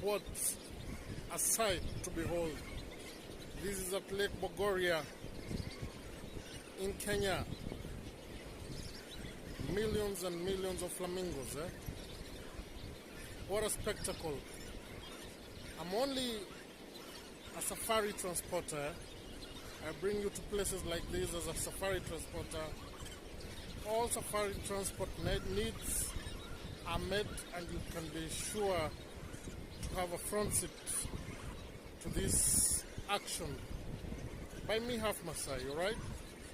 what a sight to behold. This is at Lake Bogoria in Kenya. Millions and millions of flamingos, eh? What a spectacle. I'm only a safari transporter. I bring you to places like this as a safari transporter. All safari transport needs are met, and you can be sure to have a front seat to this action. By me, half Masai, alright?